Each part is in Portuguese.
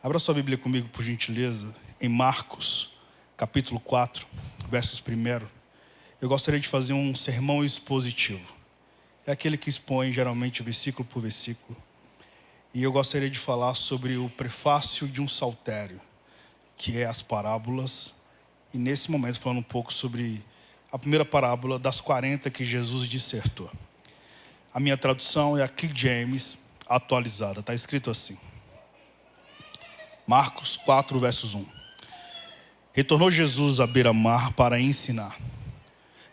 Abra sua Bíblia comigo, por gentileza, em Marcos, capítulo 4, versos 1. Eu gostaria de fazer um sermão expositivo. É aquele que expõe, geralmente, versículo por versículo. E eu gostaria de falar sobre o prefácio de um saltério, que é as parábolas. E nesse momento, falando um pouco sobre a primeira parábola das 40 que Jesus dissertou. A minha tradução é a King James atualizada. Está escrito assim. Marcos 4, versos 1. Retornou Jesus à beira-mar para ensinar.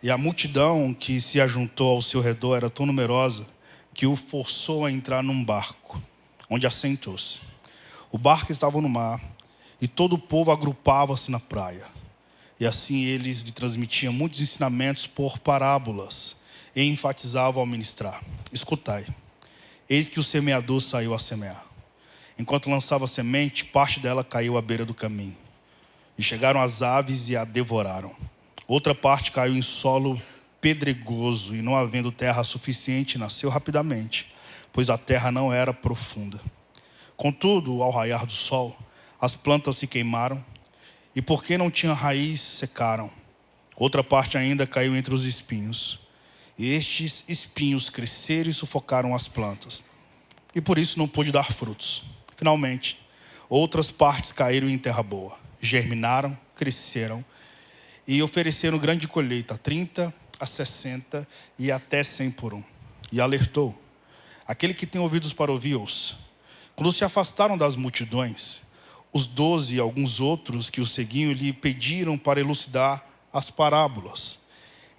E a multidão que se ajuntou ao seu redor era tão numerosa que o forçou a entrar num barco, onde assentou-se. O barco estava no mar e todo o povo agrupava-se na praia. E assim eles lhe transmitiam muitos ensinamentos por parábolas e enfatizavam ao ministrar. Escutai, eis que o semeador saiu a semear. Enquanto lançava a semente, parte dela caiu à beira do caminho. E chegaram as aves e a devoraram. Outra parte caiu em solo pedregoso e, não havendo terra suficiente, nasceu rapidamente, pois a terra não era profunda. Contudo, ao raiar do sol, as plantas se queimaram e, porque não tinham raiz, secaram. Outra parte ainda caiu entre os espinhos. E estes espinhos cresceram e sufocaram as plantas. E por isso não pôde dar frutos. Finalmente, outras partes caíram em terra boa. Germinaram, cresceram e ofereceram grande colheita, a 30, a 60 e até 100 por um. E alertou: aquele que tem ouvidos para ouvir, ouça. Quando se afastaram das multidões, os 12 e alguns outros que o seguiam lhe pediram para elucidar as parábolas.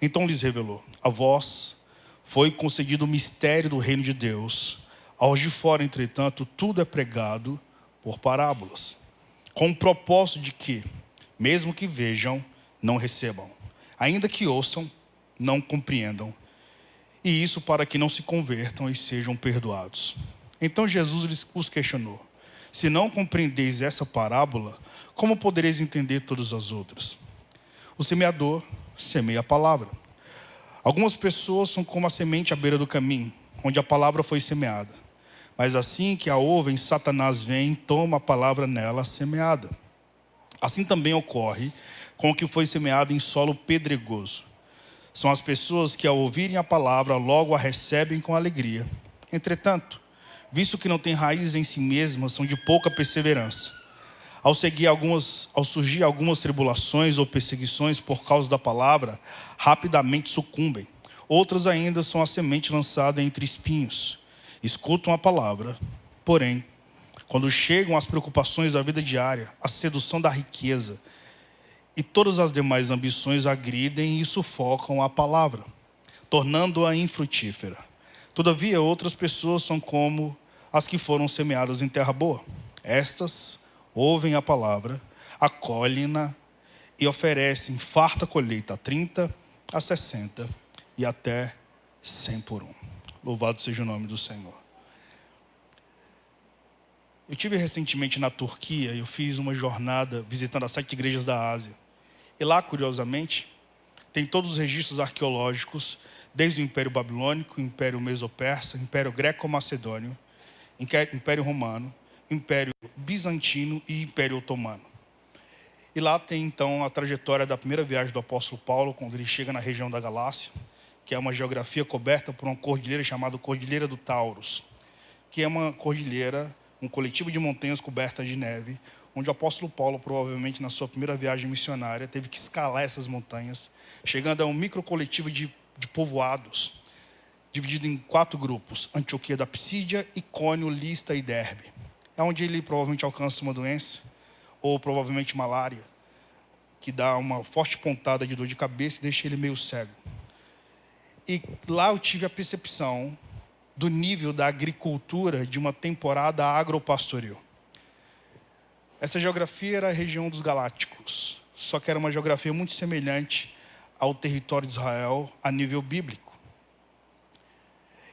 Então lhes revelou: a vós foi concedido o mistério do reino de Deus. Aos de fora, entretanto, tudo é pregado por parábolas, com o propósito de que, mesmo que vejam, não recebam, ainda que ouçam, não compreendam, e isso para que não se convertam e sejam perdoados. Então Jesus os questionou: se não compreendeis essa parábola, como podereis entender todas as outras? O semeador semeia a palavra. Algumas pessoas são como a semente à beira do caminho, onde a palavra foi semeada. Mas assim que a ouvem, Satanás vem e toma a palavra nela semeada. Assim também ocorre com o que foi semeado em solo pedregoso. São as pessoas que, ao ouvirem a palavra, logo a recebem com alegria. Entretanto, visto que não têm raiz em si mesmas, são de pouca perseverança. Ao surgir algumas tribulações ou perseguições por causa da palavra, rapidamente sucumbem. Outras ainda são a semente lançada entre espinhos. Escutam a palavra, porém, quando chegam as preocupações da vida diária, a sedução da riqueza e todas as demais ambições agridem e sufocam a palavra, tornando-a infrutífera. Todavia, outras pessoas são como as que foram semeadas em terra boa. Estas ouvem a palavra, acolhem-na e oferecem farta colheita, a 30, a 60 e até 100 por um. Louvado seja o nome do Senhor. Eu estive recentemente na Turquia e eu fiz uma jornada visitando as 7 igrejas da Ásia. E lá, curiosamente, tem todos os registros arqueológicos, desde o Império Babilônico, Império Meso-Persa, Império Greco-Macedônio, Império Romano, Império Bizantino e Império Otomano. E lá tem, então, a trajetória da primeira viagem do apóstolo Paulo, quando ele chega na região da Galácia, que é uma geografia coberta por uma cordilheira chamada Cordilheira do Taurus, que é uma cordilheira, um coletivo de montanhas cobertas de neve, onde o apóstolo Paulo, provavelmente na sua primeira viagem missionária, teve que escalar essas montanhas, chegando a um microcoletivo de povoados, dividido em 4 grupos: Antioquia da Psídia, Icônio, Lista e Derbe. É onde ele provavelmente alcança uma doença, ou provavelmente malária, que dá uma forte pontada de dor de cabeça e deixa ele meio cego. E lá eu tive a percepção do nível da agricultura de uma temporada agropastoril. Essa geografia era a região dos Galácticos, só que era uma geografia muito semelhante ao território de Israel a nível bíblico.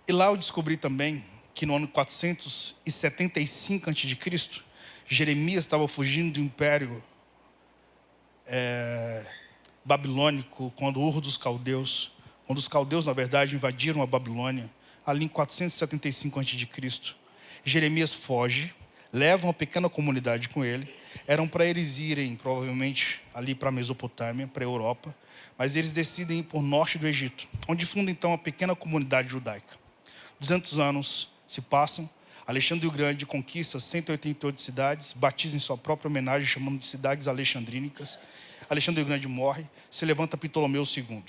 E lá eu descobri também que no ano 475 a.C., Jeremias estava fugindo do Império Babilônico, quando os caldeus, na verdade, invadiram a Babilônia, ali em 475 a.C. Jeremias foge, levam uma pequena comunidade com ele. Eram para eles irem, provavelmente, ali para a Mesopotâmia, para a Europa. Mas eles decidem ir para o norte do Egito, onde fundam, então, uma pequena comunidade judaica. 200 anos se passam. Alexandre o Grande conquista 188 cidades, batiza em sua própria homenagem, chamando de cidades alexandrínicas. Alexandre o Grande morre, se levanta Ptolomeu II.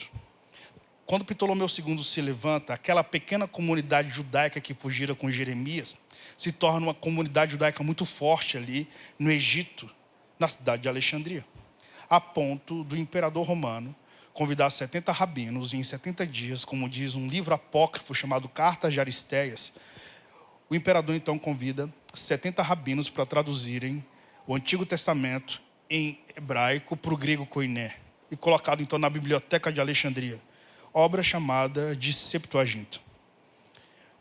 Quando Ptolomeu II se levanta, aquela pequena comunidade judaica que fugira com Jeremias se torna uma comunidade judaica muito forte ali no Egito, na cidade de Alexandria, a ponto do imperador romano convidar 70 rabinos e em 70 dias, como diz um livro apócrifo chamado Cartas de Aristéias, o imperador então convida 70 rabinos para traduzirem o Antigo Testamento em hebraico para o grego koiné e colocado então na biblioteca de Alexandria, obra chamada de Septuaginta.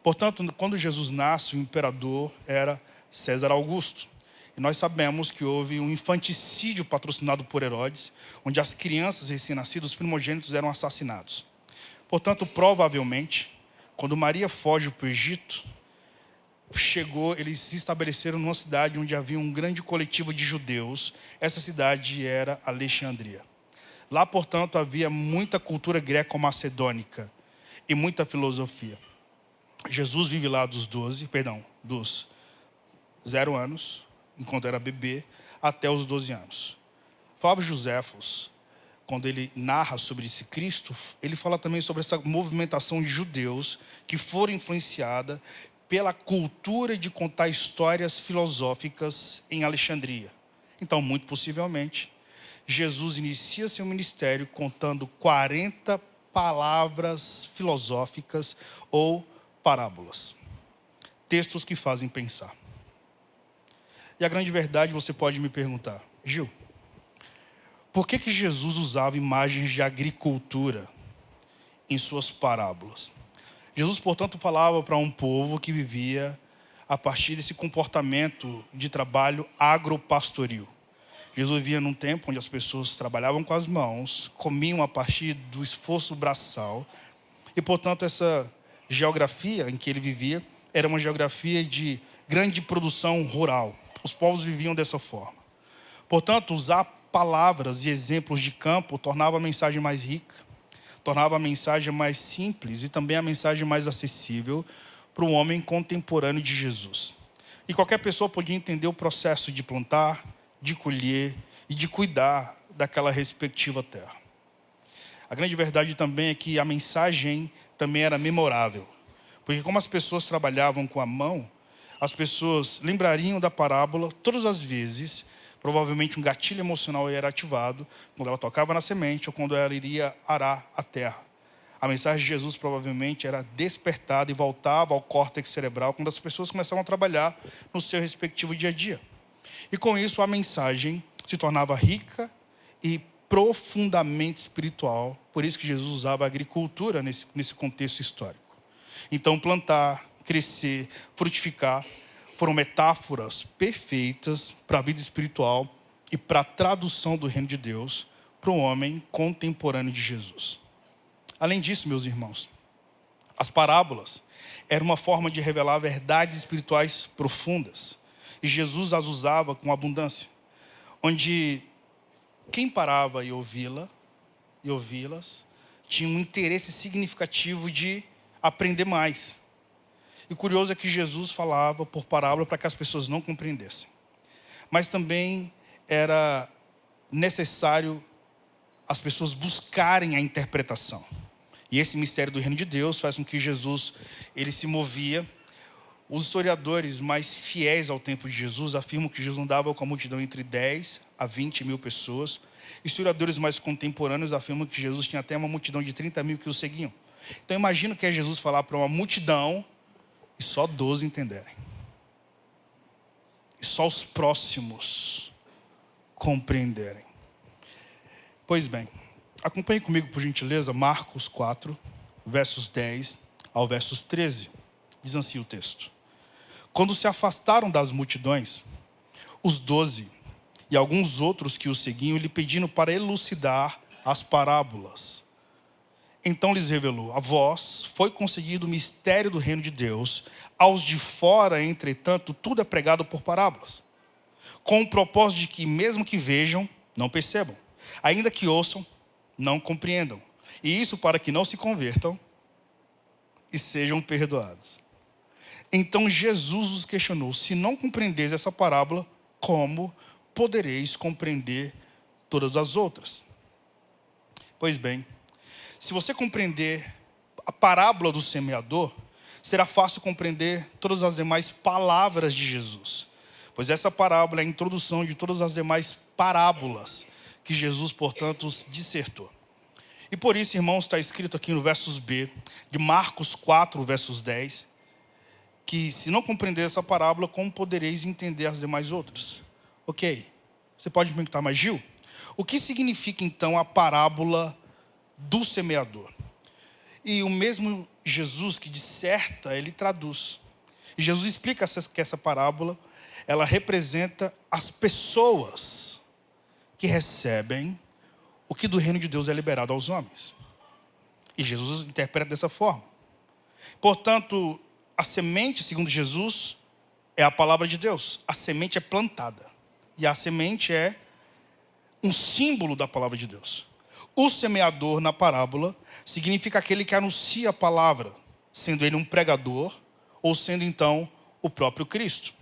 Portanto, quando Jesus nasce, o imperador era César Augusto. E nós sabemos que houve um infanticídio patrocinado por Herodes, onde as crianças recém-nascidas, os primogênitos, eram assassinados. Portanto, provavelmente, quando Maria foge para o Egito, eles se estabeleceram numa cidade onde havia um grande coletivo de judeus. Essa cidade era Alexandria. Lá, portanto, havia muita cultura greco-macedônica e muita filosofia. Jesus vive lá dos 0 anos, enquanto era bebê, até os 12 anos. Flávio Joséfos, quando ele narra sobre esse Cristo, ele fala também sobre essa movimentação de judeus que foram influenciada pela cultura de contar histórias filosóficas em Alexandria. Então, muito possivelmente, Jesus inicia seu ministério contando 40 palavras filosóficas ou parábolas. Textos que fazem pensar. E a grande verdade, você pode me perguntar, Gil, por que Jesus usava imagens de agricultura em suas parábolas? Jesus, portanto, falava para um povo que vivia a partir desse comportamento de trabalho agropastoril. Jesus vivia num tempo onde as pessoas trabalhavam com as mãos, comiam a partir do esforço braçal, e, portanto, essa geografia em que ele vivia era uma geografia de grande produção rural. Os povos viviam dessa forma. Portanto, usar palavras e exemplos de campo tornava a mensagem mais rica, tornava a mensagem mais simples e também a mensagem mais acessível para o homem contemporâneo de Jesus. E qualquer pessoa podia entender o processo de plantar, de colher e de cuidar daquela respectiva terra. A grande verdade também é que a mensagem também era memorável. Porque como as pessoas trabalhavam com a mão, as pessoas lembrariam da parábola todas as vezes. Provavelmente um gatilho emocional era ativado quando ela tocava na semente ou quando ela iria arar a terra. A mensagem de Jesus provavelmente era despertada e voltava ao córtex cerebral quando as pessoas começavam a trabalhar no seu respectivo dia a dia. E com isso a mensagem se tornava rica e profundamente espiritual. Por isso que Jesus usava a agricultura nesse contexto histórico. Então plantar, crescer, frutificar foram metáforas perfeitas para a vida espiritual e para a tradução do reino de Deus para o homem contemporâneo de Jesus. Além disso, meus irmãos, as parábolas eram uma forma de revelar verdades espirituais profundas. E Jesus as usava com abundância, onde quem parava e ouvi-las tinha um interesse significativo de aprender mais. E o curioso é que Jesus falava por parábola para que as pessoas não compreendessem. Mas também era necessário as pessoas buscarem a interpretação. E esse mistério do reino de Deus faz com que Jesus ele se movia. Os historiadores mais fiéis ao tempo de Jesus afirmam que Jesus andava com a multidão entre 10 a 20 mil pessoas. Historiadores mais contemporâneos afirmam que Jesus tinha até uma multidão de 30 mil que o seguiam. Então imagino que é Jesus falar para uma multidão e só 12 entenderem. E só os próximos compreenderem. Pois bem, acompanhe comigo, por gentileza, Marcos 4, versos 10 ao versos 13. Diz assim o texto. Quando se afastaram das multidões, os 12 e alguns outros que o seguiam lhe pediram para elucidar as parábolas. Então lhes revelou: a vós foi concedido o mistério do reino de Deus, aos de fora, entretanto, tudo é pregado por parábolas, com o propósito de que, mesmo que vejam, não percebam, ainda que ouçam, não compreendam. E isso para que não se convertam e sejam perdoados. Então Jesus os questionou: se não compreendeis essa parábola, como podereis compreender todas as outras? Pois bem, se você compreender a parábola do semeador, será fácil compreender todas as demais palavras de Jesus. Pois essa parábola é a introdução de todas as demais parábolas que Jesus, portanto, dissertou. E por isso, irmãos, está escrito aqui no versos B, de Marcos 4, versos 10, que se não compreender essa parábola, como podereis entender as demais outras? Ok, você pode me perguntar, mas Gil, o que significa então a parábola do semeador? E o mesmo Jesus que disserta, ele traduz. E Jesus explica que essa parábola, ela representa as pessoas que recebem o que do reino de Deus é liberado aos homens. E Jesus interpreta dessa forma. Portanto, a semente, segundo Jesus, é a palavra de Deus. A semente é plantada. E a semente é um símbolo da palavra de Deus. O semeador, na parábola, significa aquele que anuncia a palavra, sendo ele um pregador, ou sendo então o próprio Cristo.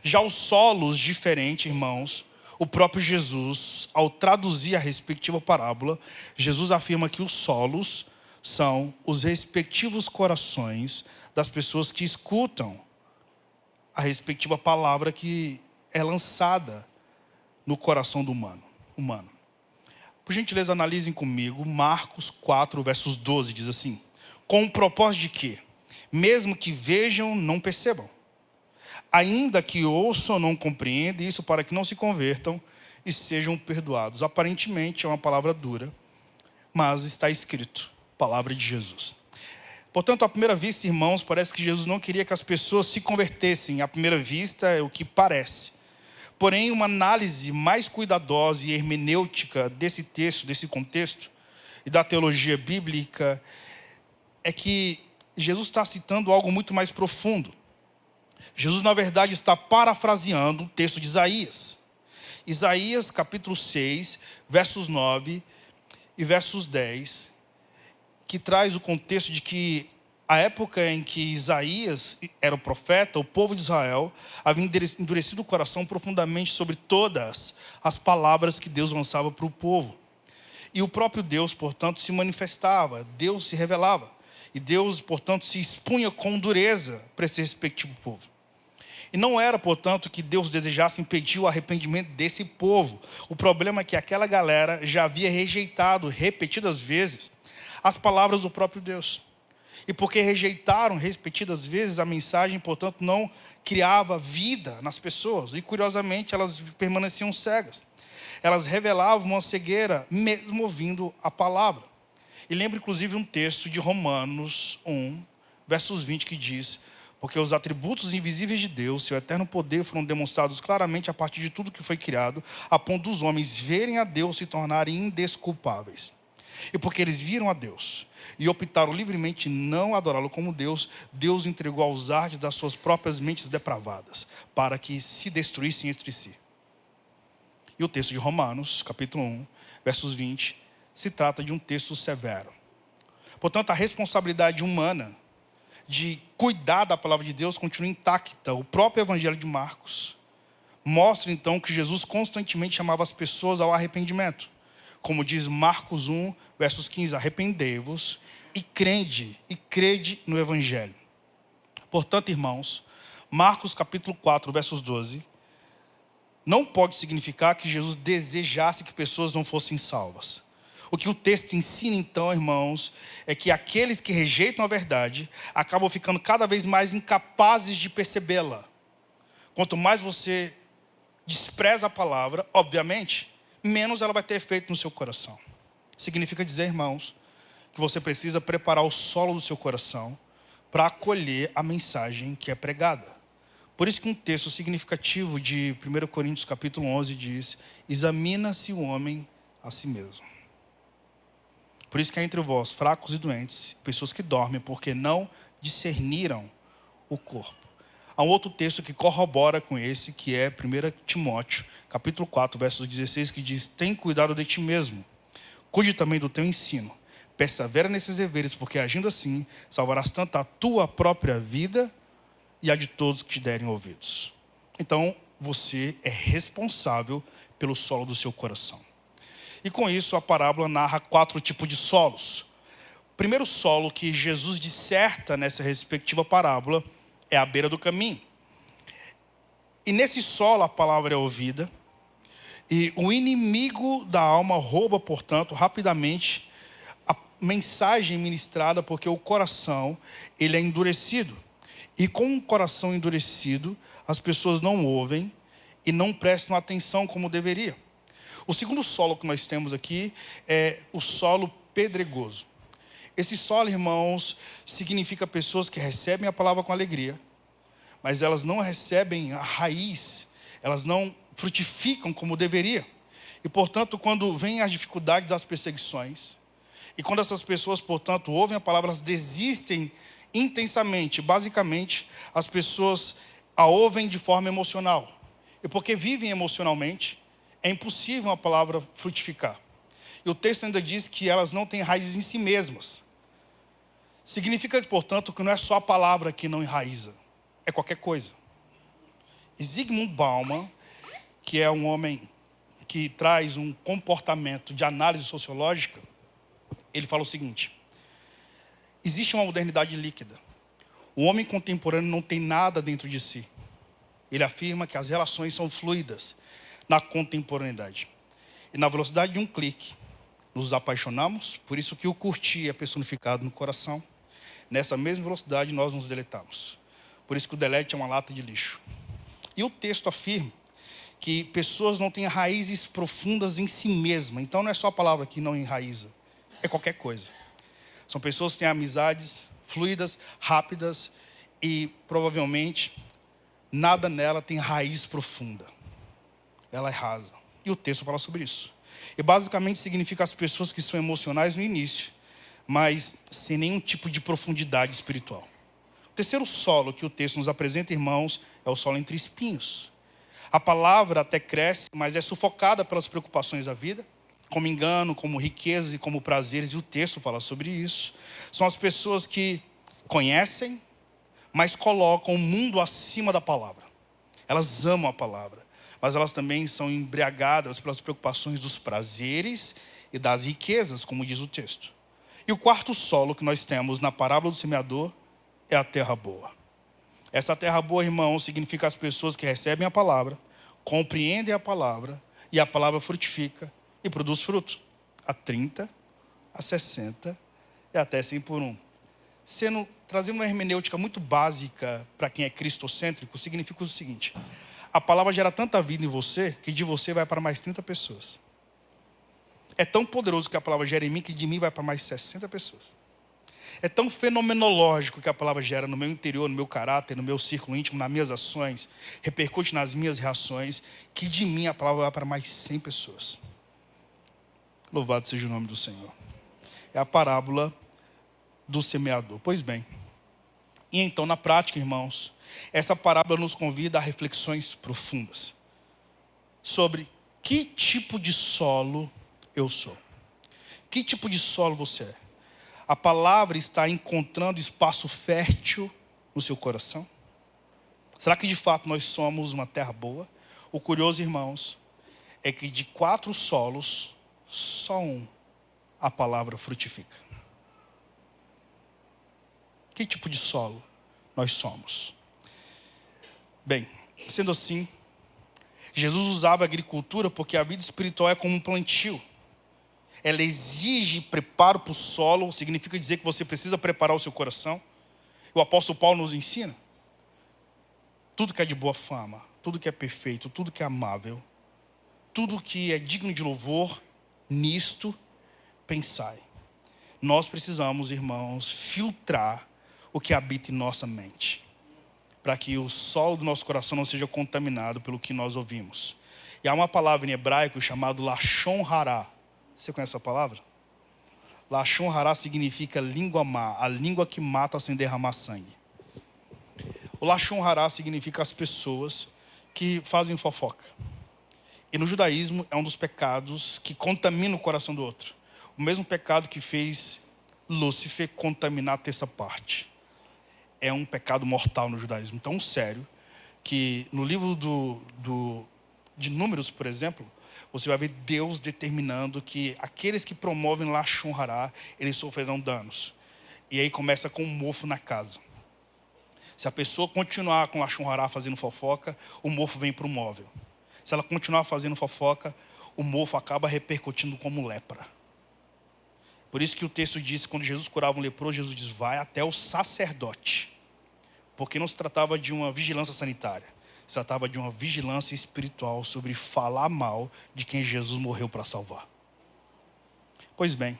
Já os solos diferentes, irmãos, o próprio Jesus, ao traduzir a respectiva parábola, Jesus afirma que os solos são os respectivos corações das pessoas que escutam a respectiva palavra que é lançada no coração do humano. Por gentileza, analisem comigo Marcos 4, versos 12, diz assim: com o propósito de que, mesmo que vejam, não percebam, ainda que ouçam, não compreendam, isso para que não se convertam e sejam perdoados. Aparentemente é uma palavra dura, mas está escrito, palavra de Jesus. Portanto, à primeira vista, irmãos, parece que Jesus não queria que as pessoas se convertessem. À primeira vista é o que parece. Porém, uma análise mais cuidadosa e hermenêutica desse texto, desse contexto, e da teologia bíblica, é que Jesus está citando algo muito mais profundo. Jesus, na verdade, está parafraseando o texto de Isaías. Isaías, capítulo 6, versos 9 e versos 10, que traz o contexto de que a época em que Isaías era o profeta, o povo de Israel havia endurecido o coração profundamente sobre todas as palavras que Deus lançava para o povo. E o próprio Deus, portanto, se manifestava, Deus se revelava. E Deus, portanto, se expunha com dureza para esse respectivo povo. E não era, portanto, que Deus desejasse impedir o arrependimento desse povo. O problema é que aquela galera já havia rejeitado repetidas vezes as palavras do próprio Deus. E porque rejeitaram repetidas vezes a mensagem, portanto, não criava vida nas pessoas. E, curiosamente, elas permaneciam cegas. Elas revelavam uma cegueira, mesmo ouvindo a palavra. E lembro, inclusive, um texto de Romanos 1, versos 20, que diz: porque os atributos invisíveis de Deus, seu eterno poder, foram demonstrados claramente a partir de tudo que foi criado, a ponto dos homens verem a Deus se tornarem indesculpáveis. E porque eles viram a Deus e optaram livremente não adorá-lo como Deus, Deus entregou aos ardes das suas próprias mentes depravadas, para que se destruíssem entre si. E o texto de Romanos, capítulo 1, versos 20, se trata de um texto severo. Portanto, a responsabilidade humana de cuidar da palavra de Deus continua intacta. O próprio Evangelho de Marcos mostra, então, que Jesus constantemente chamava as pessoas ao arrependimento. Como diz Marcos 1, versos 15, arrependei-vos e crede no Evangelho. Portanto, irmãos, Marcos capítulo 4, versos 12, não pode significar que Jesus desejasse que pessoas não fossem salvas. O que o texto ensina, então, irmãos, é que aqueles que rejeitam a verdade acabam ficando cada vez mais incapazes de percebê-la. Quanto mais você despreza a palavra, obviamente, menos ela vai ter efeito no seu coração. Significa dizer, irmãos, que você precisa preparar o solo do seu coração para acolher a mensagem que é pregada. Por isso que um texto significativo de 1 Coríntios capítulo 11 diz: examina-se o homem a si mesmo. Por isso que há entre vós fracos e doentes, pessoas que dormem, porque não discerniram o corpo. Há um outro texto que corrobora com esse, que é 1 Timóteo, capítulo 4, versos 16, que diz: tem cuidado de ti mesmo, cuide também do teu ensino. Persevera nesses deveres, porque agindo assim, salvarás tanto a tua própria vida e a de todos que te derem ouvidos. Então, você é responsável pelo solo do seu coração. E com isso, a parábola narra 4 tipos de solos. O primeiro solo que Jesus disserta nessa respectiva parábola é à beira do caminho. E nesse solo a palavra é ouvida, e o inimigo da alma rouba, portanto, rapidamente a mensagem ministrada, porque o coração, ele é endurecido. E com um coração endurecido, as pessoas não ouvem e não prestam atenção como deveria. O segundo solo que nós temos aqui é o solo pedregoso. Esse solo, irmãos, significa pessoas que recebem a palavra com alegria, mas elas não recebem a raiz, elas não frutificam como deveria. E, portanto, quando vêm as dificuldades das perseguições, e quando essas pessoas, portanto, ouvem a palavra, elas desistem intensamente. Basicamente, as pessoas a ouvem de forma emocional. E porque vivem emocionalmente, é impossível a palavra frutificar. E o texto ainda diz que elas não têm raízes em si mesmas. Significa, portanto, que não é só a palavra que não enraiza, é qualquer coisa. E Zygmunt Bauman, que é um homem que traz um comportamento de análise sociológica, ele fala o seguinte: existe uma modernidade líquida. O homem contemporâneo não tem nada dentro de si. Ele afirma que as relações são fluidas na contemporaneidade. E na velocidade de um clique, nos apaixonamos, por isso que o curtir é personificado no coração. Nessa mesma velocidade, nós nos deletamos. Por isso que o delete é uma lata de lixo. E o texto afirma que pessoas não têm raízes profundas em si mesmas. Então não é só a palavra que não enraiza, é qualquer coisa. São pessoas que têm amizades fluidas, rápidas e provavelmente nada nela tem raiz profunda. Ela é rasa. E o texto fala sobre isso. E basicamente significa as pessoas que são emocionais no início, mas sem nenhum tipo de profundidade espiritual. O terceiro solo que o texto nos apresenta, irmãos, é o solo entre espinhos. A palavra até cresce, mas é sufocada pelas preocupações da vida, como engano, como riquezas e como prazeres, e o texto fala sobre isso. São as pessoas que conhecem, mas colocam o mundo acima da palavra. Elas amam a palavra, mas elas também são embriagadas pelas preocupações dos prazeres e das riquezas, como diz o texto. E o quarto solo que nós temos na parábola do semeador é a terra boa. Essa terra boa, irmão, significa as pessoas que recebem a palavra, compreendem a palavra, e a palavra frutifica e produz fruto. A 30, a 60 e até 100 por 1. Trazendo uma hermenêutica muito básica para quem é cristocêntrico, significa o seguinte: a palavra gera tanta vida em você, que de você vai para mais 30 pessoas. É tão poderoso que a palavra gera em mim, que de mim vai para mais 60 pessoas. É tão fenomenológico que a palavra gera no meu interior, no meu caráter, no meu círculo íntimo, nas minhas ações, repercute nas minhas reações, que de mim a palavra vai para mais 100 pessoas. Louvado seja o nome do Senhor. É a parábola do semeador. Pois bem, e então na prática, irmãos, essa parábola nos convida a reflexões profundas sobre que tipo de solo eu sou. Que tipo de solo você é? A palavra está encontrando espaço fértil no seu coração? Será que de fato nós somos uma terra boa? O curioso, irmãos, é que de 4 solos, só um a palavra frutifica. Que tipo de solo nós somos? Bem, sendo assim, Jesus usava a agricultura porque a vida espiritual é como um plantio. Ela exige preparo para o solo, significa dizer que você precisa preparar o seu coração. O apóstolo Paulo nos ensina. Tudo que é de boa fama, tudo que é perfeito, tudo que é amável, tudo que é digno de louvor, nisto pensai. Nós precisamos, irmãos, filtrar o que habita em nossa mente, para que o solo do nosso coração não seja contaminado pelo que nós ouvimos. E há uma palavra em hebraico chamada lashon hará. Você conhece essa palavra? Lashon Hará significa língua má, a língua que mata sem derramar sangue. O Lashon Hará significa as pessoas que fazem fofoca. E no judaísmo é um dos pecados que contamina o coração do outro. O mesmo pecado que fez Lúcifer contaminar a terça parte. É um pecado mortal no judaísmo. Tão sério que no livro de Números, por exemplo, você vai ver Deus determinando que aqueles que promovem Lashon Hará, eles sofrerão danos. E aí começa com um mofo na casa. Se a pessoa continuar com Lashon Hará fazendo fofoca, o mofo vem para o móvel. Se ela continuar fazendo fofoca, o mofo acaba repercutindo como lepra. Por isso que o texto diz, quando Jesus curava um leproso, Jesus diz, vai até o sacerdote. Porque não se tratava de uma vigilância sanitária. Se tratava de uma vigilância espiritual sobre falar mal de quem Jesus morreu para salvar. Pois bem,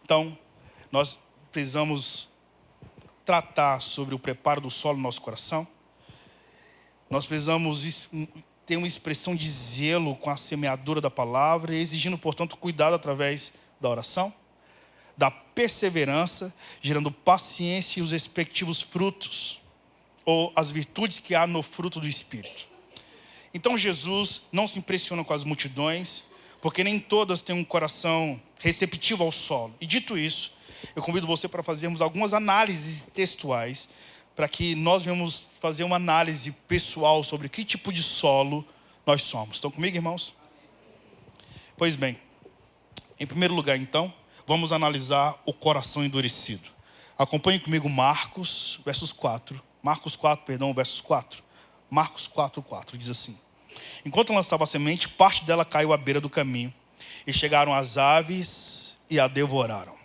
então, nós precisamos tratar sobre o preparo do solo no nosso coração. Nós precisamos ter uma expressão de zelo com a semeadura da palavra, exigindo, portanto, cuidado através da oração, da perseverança, gerando paciência e os respectivos frutos, ou as virtudes que há no fruto do Espírito. Então Jesus não se impressiona com as multidões, porque nem todas têm um coração receptivo ao solo. E dito isso, eu convido você para fazermos algumas análises textuais, para que nós venhamos fazer uma análise pessoal sobre que tipo de solo nós somos. Estão comigo, irmãos? Pois bem, em primeiro lugar, então, vamos analisar o coração endurecido. Acompanhe comigo Marcos 4, versos 4. Marcos 4, diz assim. Enquanto lançava a semente, parte dela caiu à beira do caminho, e chegaram as aves e a devoraram.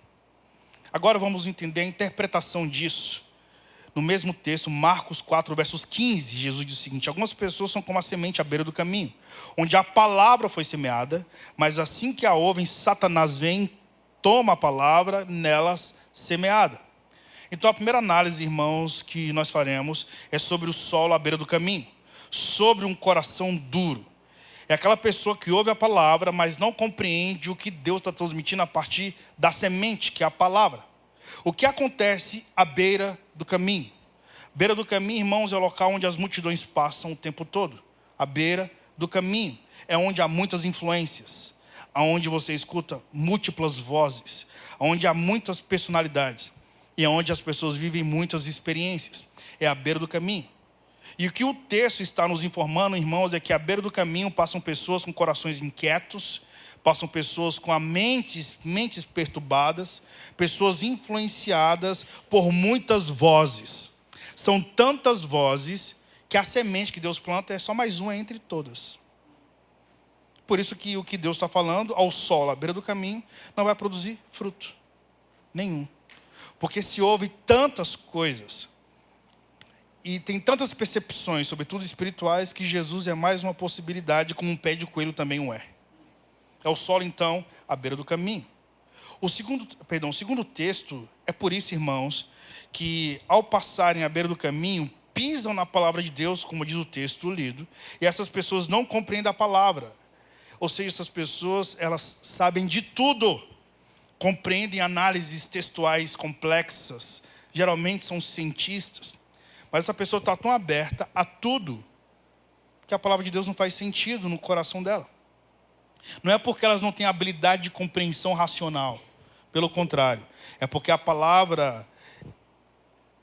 Agora vamos entender a interpretação disso. No mesmo texto, Marcos 4, versos 15, Jesus diz o seguinte: algumas pessoas são como a semente à beira do caminho, onde a palavra foi semeada, mas assim que a ouvem, Satanás vem, toma a palavra nelas semeada. Então a primeira análise, irmãos, que nós faremos é sobre o solo à beira do caminho, sobre um coração duro. É aquela pessoa que ouve a palavra, mas não compreende o que Deus está transmitindo a partir da semente, que é a palavra. O que acontece à beira do caminho? Beira do caminho, irmãos, é o local onde as multidões passam o tempo todo. A beira do caminho é onde há muitas influências, onde você escuta múltiplas vozes, onde há muitas personalidades e onde as pessoas vivem muitas experiências. É a beira do caminho. E o que o texto está nos informando, irmãos, é que à beira do caminho passam pessoas com corações inquietos, passam pessoas com mentes perturbadas, pessoas influenciadas por muitas vozes. São tantas vozes que a semente que Deus planta é só mais uma entre todas. Por isso que o que Deus está falando ao solo, à beira do caminho, não vai produzir fruto nenhum. Porque se ouve tantas coisas e tem tantas percepções, sobretudo espirituais, que Jesus é mais uma possibilidade, como um pé de coelho também o é. É o solo, então, à beira do caminho. O segundo texto é por isso, irmãos, que ao passarem à beira do caminho, pisam na palavra de Deus, como diz o texto lido, e essas pessoas não compreendem a palavra. Ou seja, essas pessoas, elas sabem de tudo, compreendem análises textuais complexas, geralmente são cientistas, mas essa pessoa está tão aberta a tudo, que a palavra de Deus não faz sentido no coração dela. Não é porque elas não têm habilidade de compreensão racional. Pelo contrário. É porque a palavra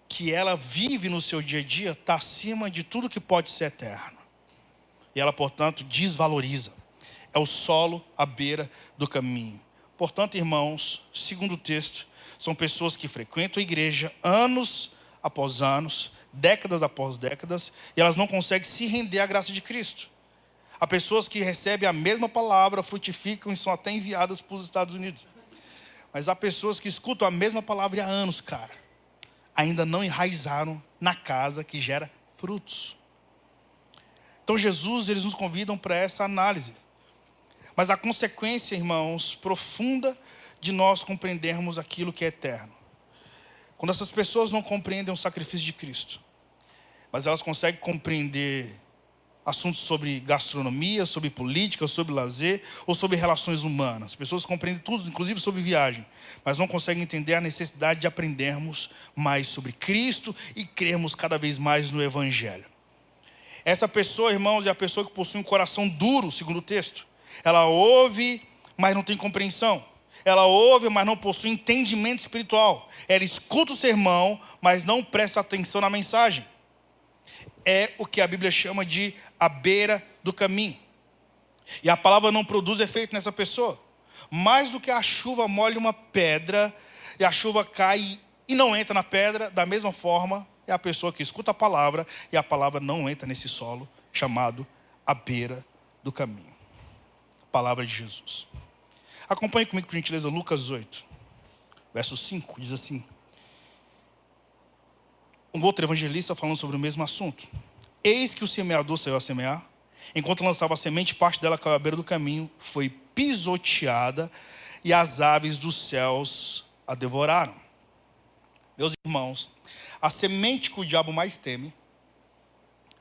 que ela vive no seu dia a dia está acima de tudo que pode ser eterno. E ela, portanto, desvaloriza. É o solo à beira do caminho. Portanto, irmãos, segundo o texto, são pessoas que frequentam a igreja anos após anos, décadas após décadas, e elas não conseguem se render à graça de Cristo. Há pessoas que recebem a mesma palavra, frutificam e são até enviadas para os Estados Unidos. Mas há pessoas que escutam a mesma palavra há anos, cara. Ainda não enraizaram na casa que gera frutos. Então Jesus, eles nos convidam para essa análise. Mas a consequência, irmãos, profunda de nós compreendermos aquilo que é eterno. Quando essas pessoas não compreendem o sacrifício de Cristo, mas elas conseguem compreender assuntos sobre gastronomia, sobre política, sobre lazer ou sobre relações humanas. Pessoas compreendem tudo, inclusive sobre viagem, mas não conseguem entender a necessidade de aprendermos mais sobre Cristo e crermos cada vez mais no Evangelho. Essa pessoa, irmãos, é a pessoa que possui um coração duro, segundo o texto. Ela ouve, mas não tem compreensão. Ela ouve, mas não possui entendimento espiritual. Ela escuta o sermão, mas não presta atenção na mensagem. É o que a Bíblia chama de a beira do caminho. E a palavra não produz efeito nessa pessoa. Mais do que a chuva molha uma pedra, e a chuva cai e não entra na pedra, da mesma forma, é a pessoa que escuta a palavra, e a palavra não entra nesse solo, chamado a beira do caminho. Palavra de Jesus. Acompanhe comigo, por gentileza, Lucas 8, verso 5, diz assim. Um outro evangelista falando sobre o mesmo assunto. Eis que o semeador saiu a semear. Enquanto lançava a semente, parte dela caiu à beira do caminho, foi pisoteada e as aves dos céus a devoraram. Meus irmãos, a semente que o diabo mais teme,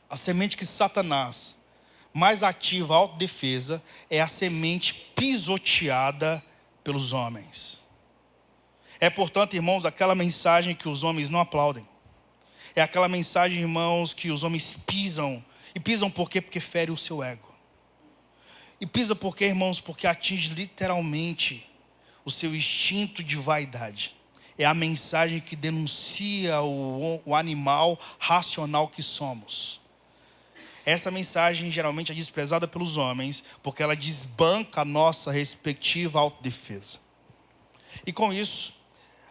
a semente que Satanás mais ativa a autodefesa, é a semente pisoteada pelos homens. É, portanto, irmãos, aquela mensagem que os homens não aplaudem. É aquela mensagem, irmãos, que os homens pisam. E pisam por quê? Porque fere o seu ego. E pisa por quê, irmãos? Porque atinge literalmente o seu instinto de vaidade. É a mensagem que denuncia o animal racional que somos. Essa mensagem geralmente é desprezada pelos homens, porque ela desbanca a nossa respectiva autodefesa. E com isso,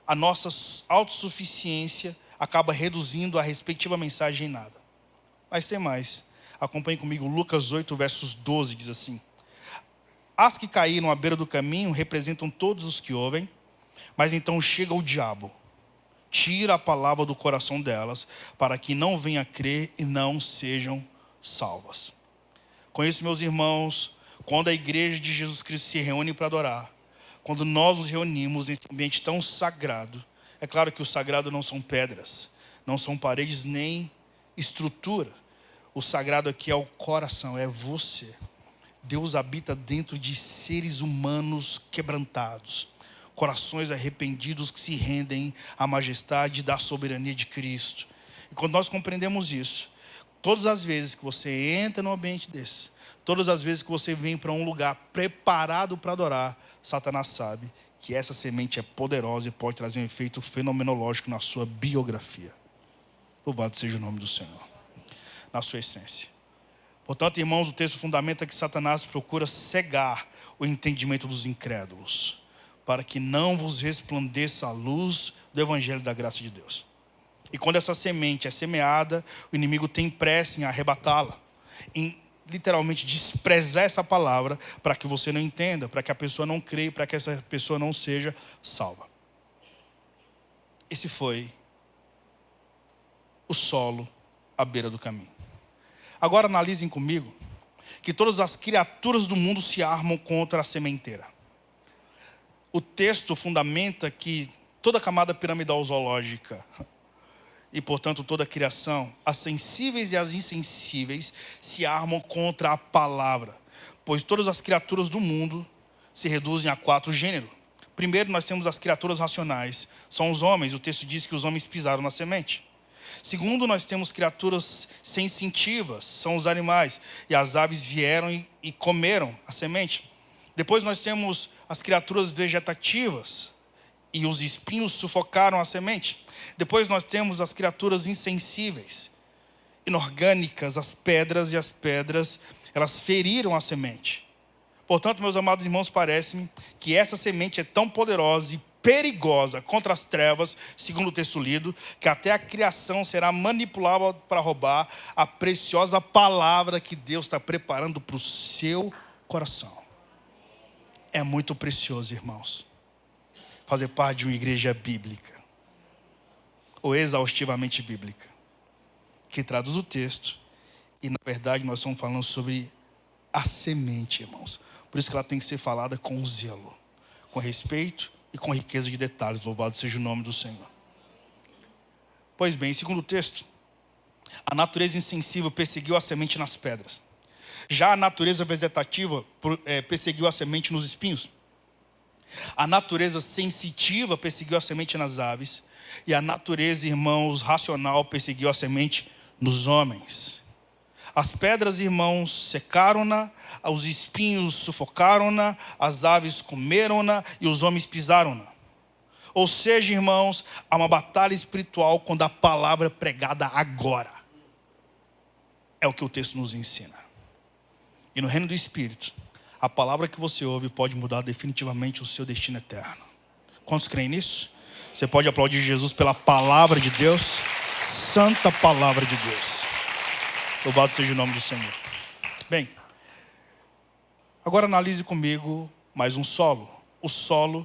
a nossa autossuficiência acaba reduzindo a respectiva mensagem em nada. Mas tem mais. Acompanhe comigo, Lucas 8, versos 12, diz assim. As que caíram à beira do caminho representam todos os que ouvem, mas então chega o diabo, tira a palavra do coração delas, para que não venham a crer e não sejam salvas. Com isso, meus irmãos, quando a igreja de Jesus Cristo se reúne para adorar, quando nós nos reunimos nesse ambiente tão sagrado, é claro que o sagrado não são pedras, não são paredes nem estrutura. O sagrado aqui é o coração, é você. Deus habita dentro de seres humanos quebrantados, corações arrependidos que se rendem à majestade da soberania de Cristo. E quando nós compreendemos isso, todas as vezes que você entra num ambiente desse, todas as vezes que você vem para um lugar preparado para adorar, Satanás sabe que essa semente é poderosa e pode trazer um efeito fenomenológico na sua biografia. Louvado seja o nome do Senhor, na sua essência. Portanto, irmãos, o texto fundamenta que Satanás procura cegar o entendimento dos incrédulos, para que não vos resplandeça a luz do Evangelho da graça de Deus. E quando essa semente é semeada, o inimigo tem pressa em arrebatá-la, em literalmente desprezar essa palavra, para que você não entenda, para que a pessoa não creia, para que essa pessoa não seja salva. Esse foi o solo à beira do caminho. Agora analisem comigo que todas as criaturas do mundo se armam contra a sementeira. O texto fundamenta que toda a camada piramidal zoológica e, portanto, toda a criação, as sensíveis e as insensíveis, se armam contra a palavra, pois todas as criaturas do mundo se reduzem a 4 gêneros. Primeiro, nós temos as criaturas racionais, são os homens. O texto diz que os homens pisaram na semente. Segundo, nós temos criaturas sensitivas, são os animais, e as aves vieram e comeram a semente. Depois nós temos as criaturas vegetativas, e os espinhos sufocaram a semente. Depois nós temos as criaturas insensíveis, inorgânicas, as pedras, e as pedras, elas feriram a semente. Portanto, meus amados irmãos, parece-me que essa semente é tão poderosa e perigosa contra as trevas, segundo o texto lido, que até a criação será manipulada para roubar a preciosa palavra que Deus está preparando para o seu coração. É muito precioso, irmãos, fazer parte de uma igreja bíblica, ou exaustivamente bíblica, que traduz o texto, e na verdade nós estamos falando sobre a semente, irmãos. Por isso que ela tem que ser falada com zelo, com respeito e com riqueza de detalhes. Louvado seja o nome do Senhor. Pois bem, segundo o texto, A natureza insensível perseguiu a semente nas pedras. Já a natureza vegetativa perseguiu a semente nos espinhos. A natureza sensitiva perseguiu a semente nas aves. E a natureza, irmãos, racional perseguiu a semente nos homens. As pedras, irmãos, secaram-na, os espinhos sufocaram-na, as aves comeram-na e os homens pisaram-na. Ou seja, irmãos, há uma batalha espiritual quando a palavra é pregada agora. É o que o texto nos ensina. E no reino do Espírito, a palavra que você ouve pode mudar definitivamente o seu destino eterno. Quantos creem nisso? Você pode aplaudir Jesus pela palavra de Deus, santa palavra de Deus. Louvado seja o nome do Senhor. Bem, agora analise comigo mais um solo. O solo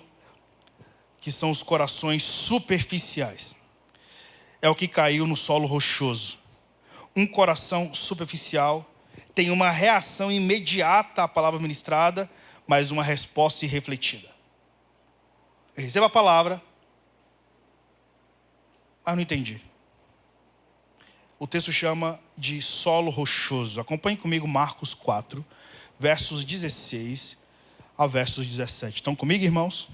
que são os corações superficiais. É o que caiu no solo rochoso. Um coração superficial tem uma reação imediata à palavra ministrada, mas uma resposta irrefletida. Receba a palavra, mas não entendi. O texto chama de solo rochoso. Acompanhe comigo Marcos 4, versos 16 a versos 17. Estão comigo, irmãos?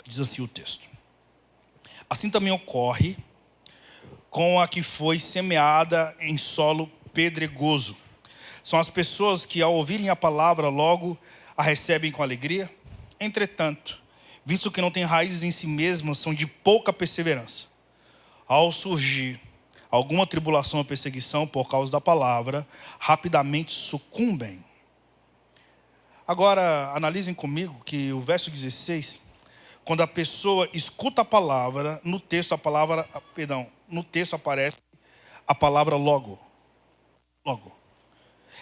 Diz assim o texto. Assim também ocorre com a que foi semeada em solo pedregoso. São as pessoas que, ao ouvirem a palavra, logo a recebem com alegria. Entretanto, visto que não têm raízes em si mesmas, são de pouca perseverança. Ao surgir alguma tribulação ou perseguição por causa da palavra, rapidamente sucumbem. Agora, analisem comigo que o verso 16, quando a pessoa escuta a palavra, no texto aparece a palavra logo. Logo.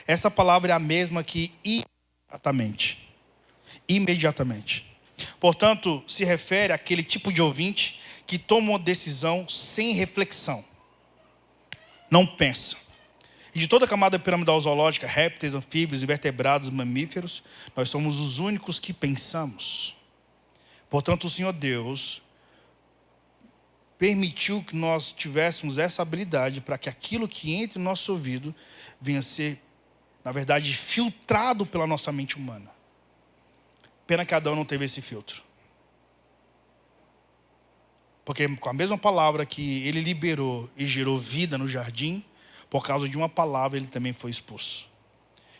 Essa palavra é a mesma que imediatamente. Portanto, se refere àquele tipo de ouvinte que toma uma decisão sem reflexão. Não pensa. E de toda a camada piramidal zoológica, répteis, anfíbios, invertebrados, mamíferos, nós somos os únicos que pensamos. Portanto, o Senhor Deus permitiu que nós tivéssemos essa habilidade para que aquilo que entra no nosso ouvido venha a ser, na verdade, filtrado pela nossa mente humana. Pena que Adão não teve esse filtro. Porque com a mesma palavra que ele liberou e gerou vida no jardim, por causa de uma palavra ele também foi expulso.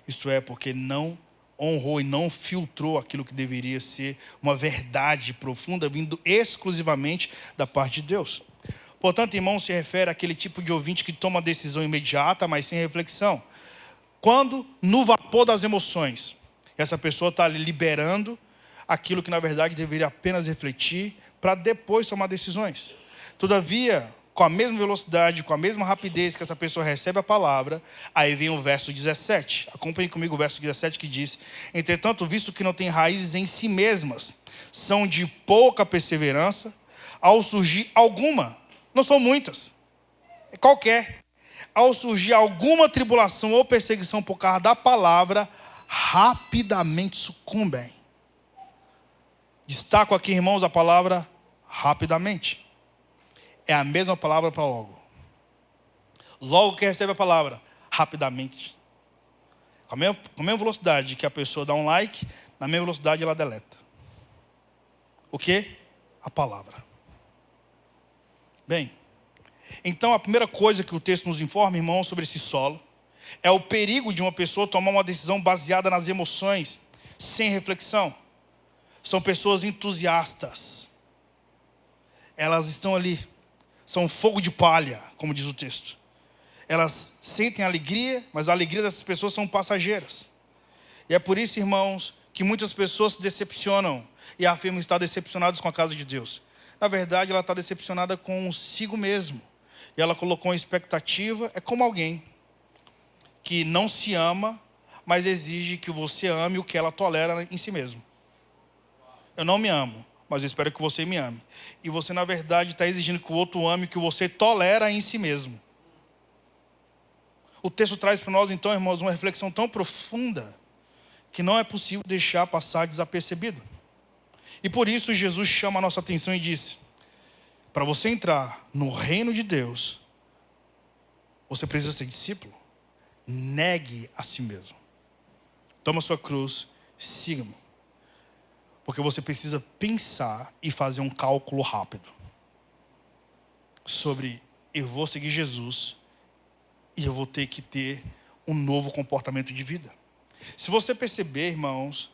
Isto é, porque não honrou e não filtrou aquilo que deveria ser uma verdade profunda, vindo exclusivamente da parte de Deus. Portanto, irmão, se refere àquele tipo de ouvinte que toma decisão imediata, mas sem reflexão. Quando, no vapor das emoções, essa pessoa está liberando aquilo que, na verdade, deveria apenas refletir para depois tomar decisões. Todavia, com a mesma velocidade, com a mesma rapidez que essa pessoa recebe a palavra, aí vem o verso 17. Acompanhe comigo o verso 17 que diz: entretanto, visto que não tem raízes em si mesmas, são de pouca perseverança, ao surgir alguma, não são muitas, é qualquer, ao surgir alguma tribulação ou perseguição por causa da palavra, rapidamente sucumbem. Destaco aqui, irmãos, a palavra rapidamente. É a mesma palavra para logo. Logo que recebe a palavra, rapidamente. Com a mesma velocidade que a pessoa dá um like, na mesma velocidade ela deleta. O quê? A palavra. Bem, então a primeira coisa que o texto nos informa, irmãos, sobre esse solo, é o perigo de uma pessoa tomar uma decisão baseada nas emoções, sem reflexão. São pessoas entusiastas. Elas estão ali. São fogo de palha, como diz o texto. Elas sentem alegria, mas a alegria dessas pessoas são passageiras. E é por isso, irmãos, que muitas pessoas se decepcionam e afirmam estar decepcionadas com a casa de Deus. Na verdade, ela está decepcionada consigo mesmo. E ela colocou uma expectativa. É como alguém que não se ama, mas exige que você ame o que ela tolera em si mesmo. Eu não me amo, mas eu espero que você me ame. E você, na verdade, está exigindo que o outro ame o que você tolera em si mesmo. O texto traz para nós, então, irmãos, uma reflexão tão profunda que não é possível deixar passar desapercebido. E por isso Jesus chama a nossa atenção e diz, Para você entrar no reino de Deus, você precisa ser discípulo. Negue a si mesmo. Toma sua cruz, siga-me. Porque você precisa pensar e fazer um cálculo rápido sobre: eu vou seguir Jesus e eu vou ter que ter um novo comportamento de vida. Se você perceber, irmãos,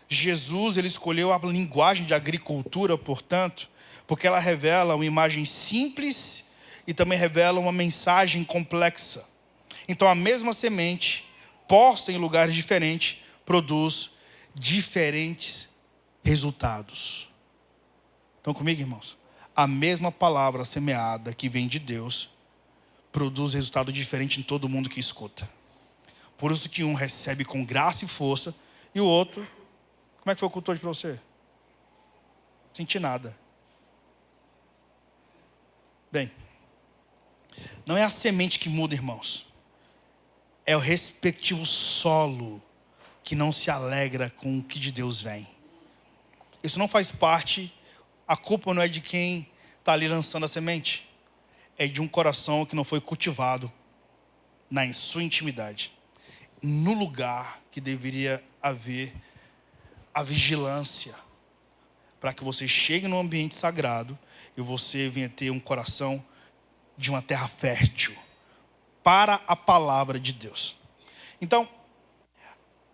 Jesus, ele escolheu a linguagem de agricultura, portanto, porque ela revela uma imagem simples e também revela uma mensagem complexa. Então, a mesma semente, posta em lugares diferentes, produz diferentes resultados. Estão comigo, irmãos? A mesma palavra semeada que vem de Deus produz resultado diferente em todo mundo que escuta. Por isso que um recebe com graça e força e o outro... Como é que foi o culto hoje para você? Não senti nada. Bem, não é a semente que muda, irmãos. É o respectivo solo que não se alegra com o que de Deus vem. Isso não faz parte, a culpa não é de quem está ali lançando a semente. É de um coração que não foi cultivado na sua intimidade. No lugar que deveria haver a vigilância. Para que você chegue no ambiente sagrado e você venha ter um coração de uma terra fértil. Para a palavra de Deus. Então,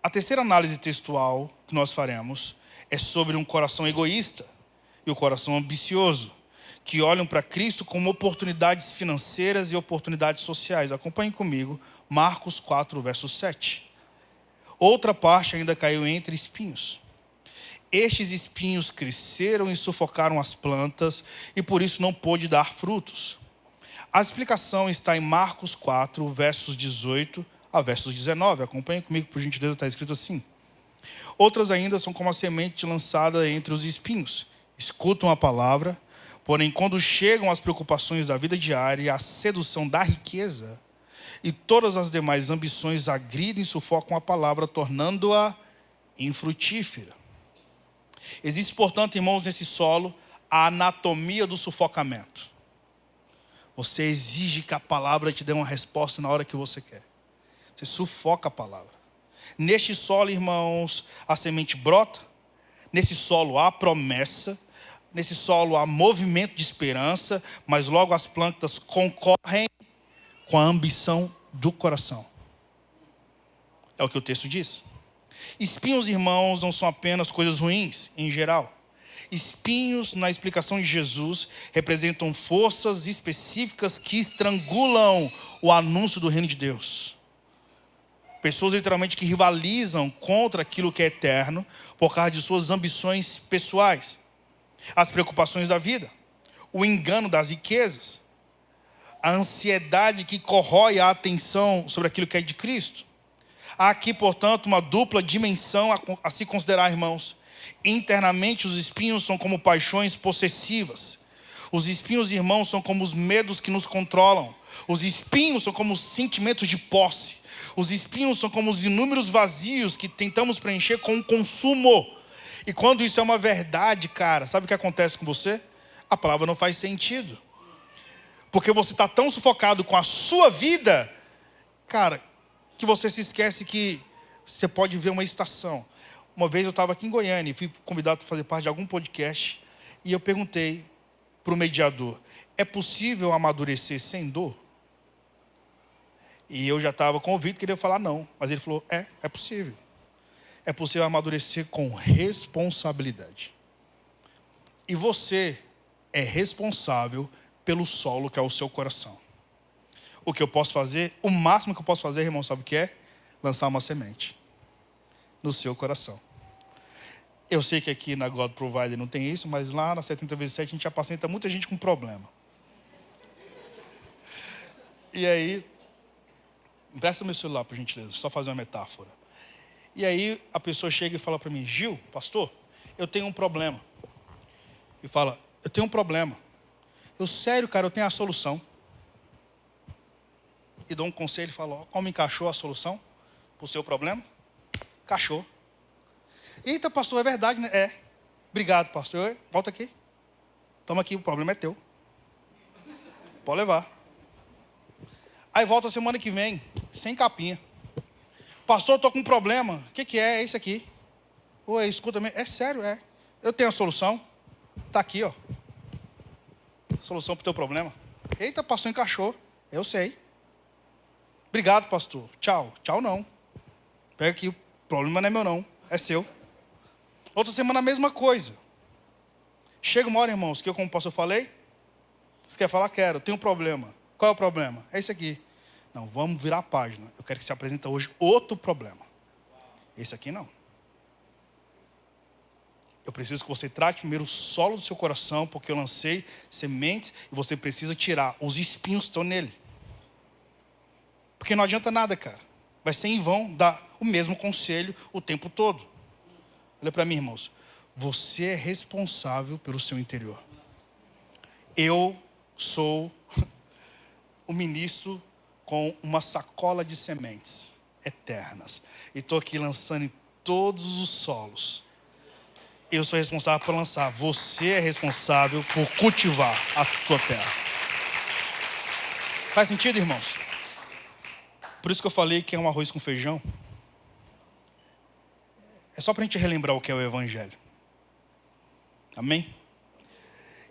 a terceira análise textual que nós faremos é sobre um coração egoísta e o coração ambicioso, que olham para Cristo como oportunidades financeiras e oportunidades sociais. Acompanhem comigo, Marcos 4, verso 7. Outra parte ainda caiu entre espinhos. Estes espinhos cresceram e sufocaram as plantas, e por isso não pôde dar frutos. A explicação está em Marcos 4, versos 18 a versos 19. Acompanhem comigo, por gentileza, está escrito assim. Outras ainda são como a semente lançada entre os espinhos. Escutam a palavra, porém quando chegam as preocupações da vida diária, a sedução da riqueza e todas as demais ambições agridem e sufocam a palavra, tornando-a infrutífera. Existe, portanto, irmãos, nesse solo, a anatomia do sufocamento. Você exige que a palavra te dê uma resposta na hora que você quer. Você sufoca a palavra. Neste solo, irmãos, a semente brota. Nesse solo há promessa. Nesse solo há movimento de esperança. Mas logo as plantas concorrem com a ambição do coração. É o que o texto diz. Espinhos, irmãos, não são apenas coisas ruins, em geral. Espinhos, na explicação de Jesus, representam forças específicas que estrangulam o anúncio do reino de Deus. Pessoas literalmente que rivalizam contra aquilo que é eterno por causa de suas ambições pessoais. As preocupações da vida, o engano das riquezas, a ansiedade que corrói a atenção sobre aquilo que é de Cristo. Há aqui, portanto, uma dupla dimensão a se considerar, irmãos. Internamente, os espinhos são como paixões possessivas. Os espinhos, irmãos, são como os medos que nos controlam. Os espinhos são como os sentimentos de posse. Os espinhos são como os inúmeros vazios que tentamos preencher com o consumo. E quando isso é uma verdade, cara, sabe o que acontece com você? A palavra não faz sentido. Porque você está tão sufocado com a sua vida, cara, que você se esquece que você pode ver uma estação. Uma vez eu estava aqui em Goiânia e fui convidado para fazer parte de algum podcast. E eu perguntei para o mediador, é possível amadurecer sem dor? E eu já estava convicto, queria falar não. Mas ele falou, é possível. É possível amadurecer com responsabilidade. E você é responsável pelo solo que é o seu coração. O que eu posso fazer, o máximo que eu posso fazer, irmão, sabe o que é? Lançar uma semente no seu coração. Eu sei que aqui na God Provider não tem isso, mas lá na 70x7 a gente apacenta muita gente com problema. E aí, empresta meu celular, por gentileza, só fazer uma metáfora. E aí a pessoa chega e fala para mim, Gil, pastor, eu tenho um problema. E fala, eu tenho um problema. Eu, sério, cara, eu tenho a solução. E dou um conselho e falo, ó, como encaixou a solução para o seu problema? Encaixou. Eita, pastor, é verdade, né? É. Obrigado, pastor. Volta aqui. Toma aqui, o problema é teu. Pode levar. Aí volta semana que vem, sem capinha. Pastor, estou com um problema. O que é? É isso aqui. Oi, escuta, é sério, é. Eu tenho a solução. Está aqui, ó. Solução para o teu problema. Eita, pastor, encaixou. Eu sei. Obrigado, pastor. Tchau. Tchau, não. Pega aqui, o problema não é meu, não. É seu. Outra semana a mesma coisa. Chega uma hora, irmãos, que eu, como pastor, falei. Você quer falar? Quero. Tem um problema. Qual é o problema? É esse aqui. Não, vamos virar a página. Eu quero que você apresente hoje outro problema. Esse aqui não. Eu preciso que você trate primeiro o solo do seu coração, porque eu lancei sementes e você precisa tirar os espinhos que estão nele. Porque não adianta nada, cara. Vai ser em vão dar o mesmo conselho o tempo todo. Olha para mim, irmãos. Você é responsável pelo seu interior. Eu sou o ministro com uma sacola de sementes eternas. E estou aqui lançando em todos os solos. Eu sou responsável por lançar. Você é responsável por cultivar a sua terra. Faz sentido, irmãos? Por isso que eu falei que é um arroz com feijão. É só para a gente relembrar o que é o Evangelho. Amém?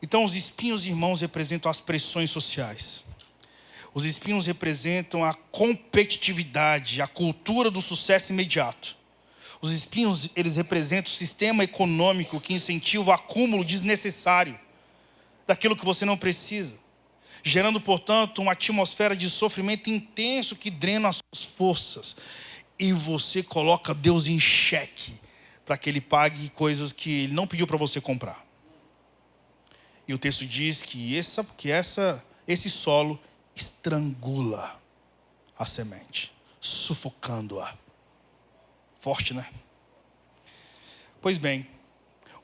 Então, os espinhos, irmãos, representam as pressões sociais. Os espinhos representam a competitividade, a cultura do sucesso imediato. Os espinhos, eles representam o sistema econômico que incentiva o acúmulo desnecessário daquilo que você não precisa, gerando, portanto, uma atmosfera de sofrimento intenso que drena as suas forças. E você coloca Deus em xeque para que Ele pague coisas que Ele não pediu para você comprar. E o texto diz que esse solo estrangula a semente, sufocando-a. Forte, né? Pois bem,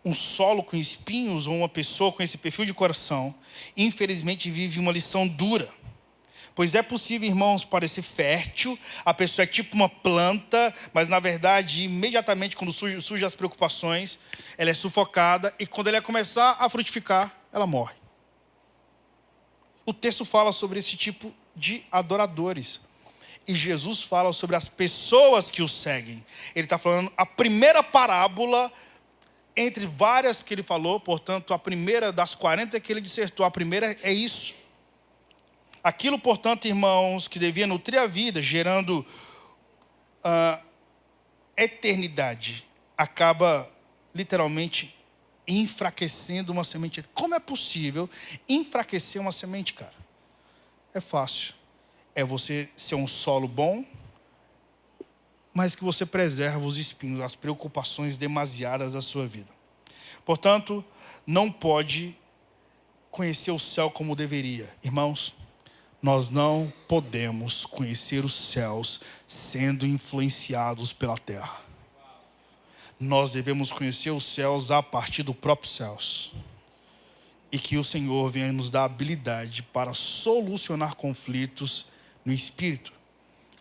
um solo com espinhos ou uma pessoa com esse perfil de coração, infelizmente vive uma lição dura. Pois é possível, irmãos, parecer fértil, a pessoa é tipo uma planta, mas na verdade, imediatamente quando surgem as preocupações, ela é sufocada e quando ela começar a frutificar, ela morre. O texto fala sobre esse tipo de adoradores. E Jesus fala sobre as pessoas que o seguem. Ele está falando a primeira parábola, entre várias que ele falou, portanto, a primeira das 40 que ele dissertou, a primeira é isso. Aquilo, portanto, irmãos, que devia nutrir a vida, gerando eternidade, acaba literalmente enfraquecendo uma semente. Como é possível enfraquecer uma semente, cara? É fácil. É você ser um solo bom, mas que você preserva os espinhos, as preocupações demasiadas da sua vida. Portanto, não pode conhecer o céu como deveria. Irmãos, nós não podemos conhecer os céus sendo influenciados pela terra. Nós devemos conhecer os céus a partir do próprio céus. E que o Senhor venha nos dar habilidade para solucionar conflitos no espírito.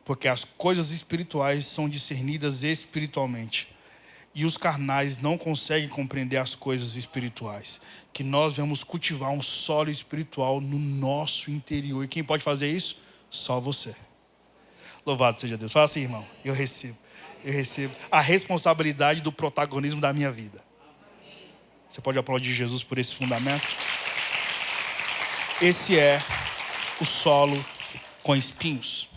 Porque as coisas espirituais são discernidas espiritualmente. E os carnais não conseguem compreender as coisas espirituais. Que nós vamos cultivar um solo espiritual no nosso interior. E quem pode fazer isso? Só você. Louvado seja Deus. Fala assim, irmão. Eu recebo a responsabilidade do protagonismo da minha vida. Você pode aplaudir Jesus por esse fundamento? Esse é o solo com espinhos.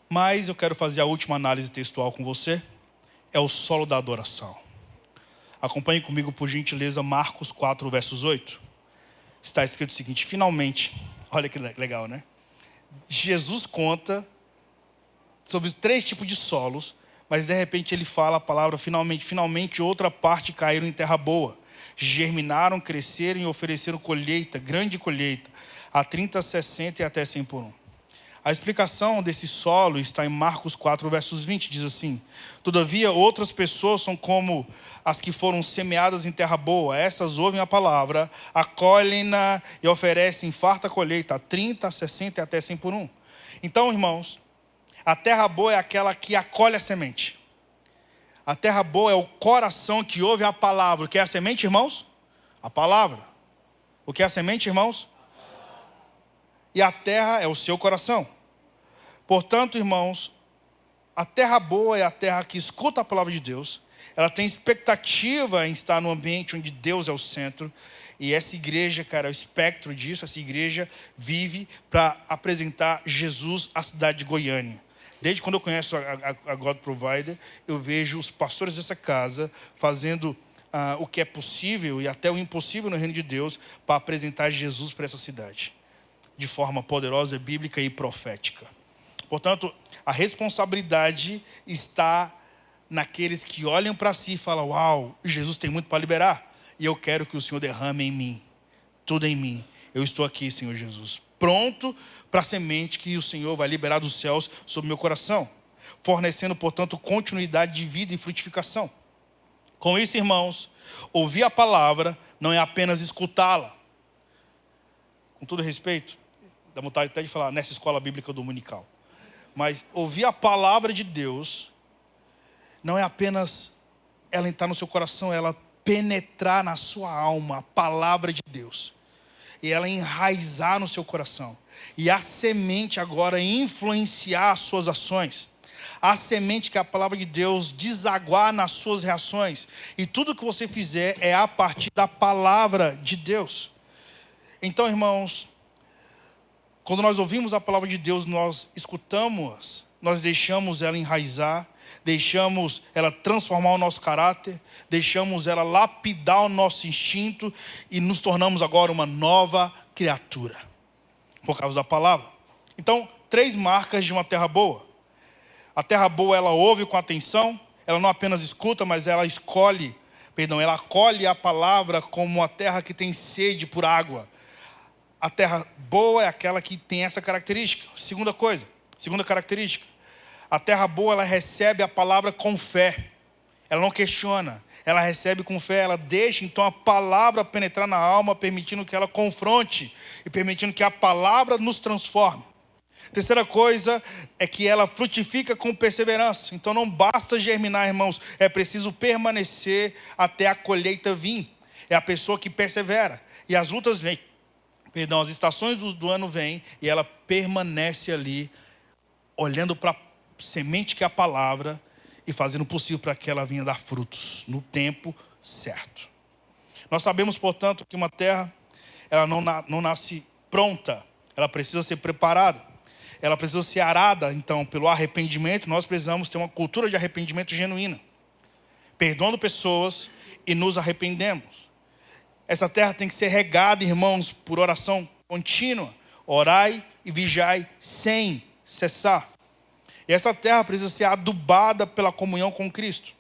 Mas eu quero fazer a última análise textual com você. É o solo da adoração. Acompanhe comigo, por gentileza, Marcos 4, versos 8. Está escrito o seguinte: finalmente, olha que legal, né? Jesus conta sobre 3 tipos de solos, mas de repente ele fala a palavra finalmente. Finalmente outra parte caíram em terra boa. Germinaram, cresceram e ofereceram colheita, grande colheita, a 30, 60 e até 100 por 1. A explicação desse solo está em Marcos 4, versos 20, diz assim: todavia outras pessoas são como as que foram semeadas em terra boa. Essas ouvem a palavra, acolhem-na e oferecem farta colheita, a 30, 60 e até 100 por 1. Então, irmãos, a terra boa é aquela que acolhe a semente. A terra boa é o coração que ouve a palavra. O que é a semente, irmãos? A palavra. O que é a semente, irmãos? e a terra é o seu coração. Portanto, irmãos, a terra boa é a terra que escuta a palavra de Deus. Ela tem expectativa em estar no ambiente onde Deus é o centro. E essa igreja, cara, é o espectro disso. Essa igreja vive para apresentar Jesus à cidade de Goiânia. Desde quando eu conheço a God Provider, eu vejo os pastores dessa casa fazendo o que é possível e até o impossível no reino de Deus para apresentar Jesus para essa cidade. De forma poderosa, bíblica e profética. Portanto, a responsabilidade está naqueles que olham para si e falam: uau, Jesus tem muito para liberar. E eu quero que o Senhor derrame em mim, tudo em mim. Eu estou aqui, Senhor Jesus, pronto para a semente que o Senhor vai liberar dos céus sobre meu coração. Fornecendo, portanto, continuidade de vida e frutificação. Com isso, irmãos, ouvir a palavra não é apenas escutá-la. Com todo respeito, dá vontade até de falar nessa escola bíblica dominical. Mas ouvir a palavra de Deus não é apenas ela entrar no seu coração, ela penetrar na sua alma, a palavra de Deus. E ela enraizar no seu coração. E a semente agora influenciar as suas ações. A semente que é a palavra de Deus desaguar nas suas reações. E tudo que você fizer é a partir da palavra de Deus. Então, irmãos, quando nós ouvimos a palavra de Deus, nós escutamos, nós deixamos ela enraizar, deixamos ela transformar o nosso caráter, deixamos ela lapidar o nosso instinto e nos tornamos agora uma nova criatura, por causa da palavra. Então, 3 marcas de uma terra boa. A terra boa, ela ouve com atenção, ela não apenas escuta, mas ela ela acolhe a palavra como uma terra que tem sede por água. A terra boa é aquela que tem essa característica. Segunda característica. A terra boa, ela recebe a palavra com fé. Ela não questiona. Ela recebe com fé. Ela deixa, então, a palavra penetrar na alma, permitindo que ela confronte e permitindo que a palavra nos transforme. Terceira coisa é que ela frutifica com perseverança. Então, não basta germinar, irmãos. É preciso permanecer até a colheita vir. É a pessoa que persevera. E as lutas vêm. As estações do ano vêm e ela permanece ali, olhando para a semente que é a palavra e fazendo o possível para que ela venha dar frutos no tempo certo. Nós sabemos, portanto, que uma terra, ela não nasce pronta, ela precisa ser preparada, ela precisa ser arada. Então, pelo arrependimento, nós precisamos ter uma cultura de arrependimento genuína, perdoando pessoas e nos arrependemos. Essa terra tem que ser regada, irmãos, por oração contínua. Orai e vigiai sem cessar. E essa terra precisa ser adubada pela comunhão com Cristo.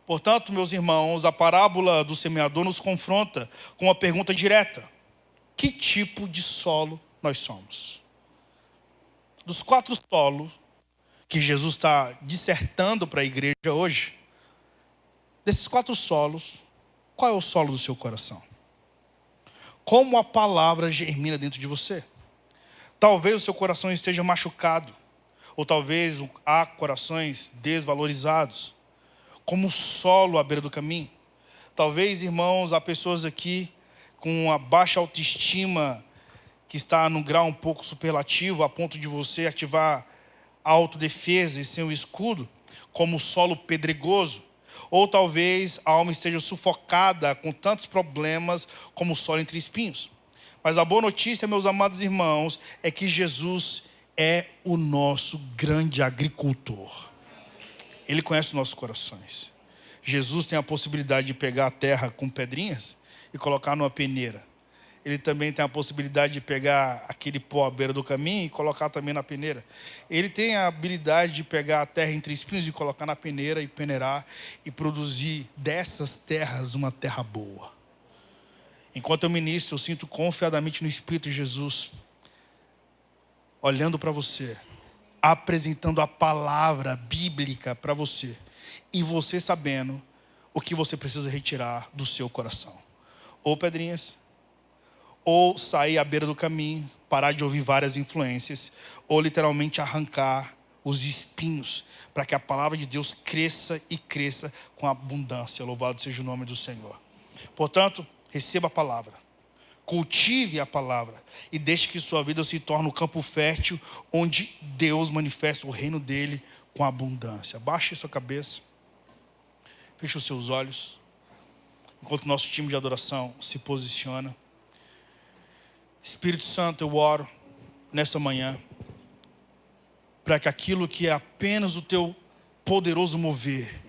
Portanto, meus irmãos, a parábola do semeador nos confronta com uma pergunta direta: que tipo de solo nós somos? Dos 4 solos que Jesus está dissertando para a igreja hoje, desses 4 solos, qual é o solo do seu coração? Como a palavra germina dentro de você? Talvez o seu coração esteja machucado. Ou talvez há corações desvalorizados. Como o solo à beira do caminho. Talvez, irmãos, há pessoas aqui com uma baixa autoestima que está num grau um pouco superlativo, a ponto de você ativar a autodefesa e ser um escudo, como o solo pedregoso. Ou talvez a alma esteja sufocada com tantos problemas como o solo entre espinhos. Mas a boa notícia, meus amados irmãos, é que Jesus é o nosso grande agricultor. Ele conhece os nossos corações. Jesus tem a possibilidade de pegar a terra com pedrinhas e colocar numa peneira. Ele também tem a possibilidade de pegar aquele pó à beira do caminho e colocar também na peneira. Ele tem a habilidade de pegar a terra entre espinhos e colocar na peneira e peneirar e produzir dessas terras uma terra boa. Enquanto eu ministro, eu sinto confiadamente no Espírito de Jesus, olhando para você, apresentando a palavra bíblica para você, e você sabendo o que você precisa retirar do seu coração. Ou pedrinhas, ou sair à beira do caminho, parar de ouvir várias influências, ou literalmente arrancar os espinhos, para que a palavra de Deus cresça e cresça com abundância. Louvado seja o nome do Senhor. Portanto, receba a palavra, Cultive a palavra e deixe que sua vida se torne um campo fértil onde Deus manifesta o reino dele com abundância. Abaixe sua cabeça. Feche os seus olhos. Enquanto o nosso time de adoração se posiciona. Espírito Santo, eu oro nessa manhã para que aquilo que é apenas o teu poderoso mover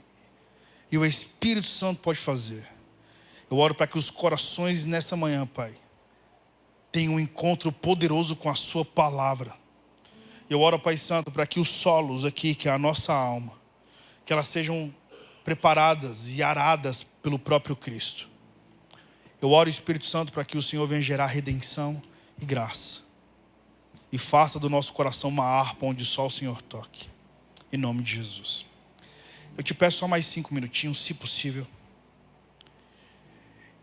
e o Espírito Santo pode fazer. Eu oro para que os corações nessa manhã, Pai, tenham um encontro poderoso com a sua palavra. Eu oro, Pai Santo, para que os solos aqui, que é a nossa alma, que elas sejam preparadas e aradas pelo próprio Cristo. Eu oro, Espírito Santo, para que o Senhor venha gerar redenção e graça. E faça do nosso coração uma harpa onde só o Senhor toque. Em nome de Jesus. Eu te peço só mais 5 minutinhos, se possível.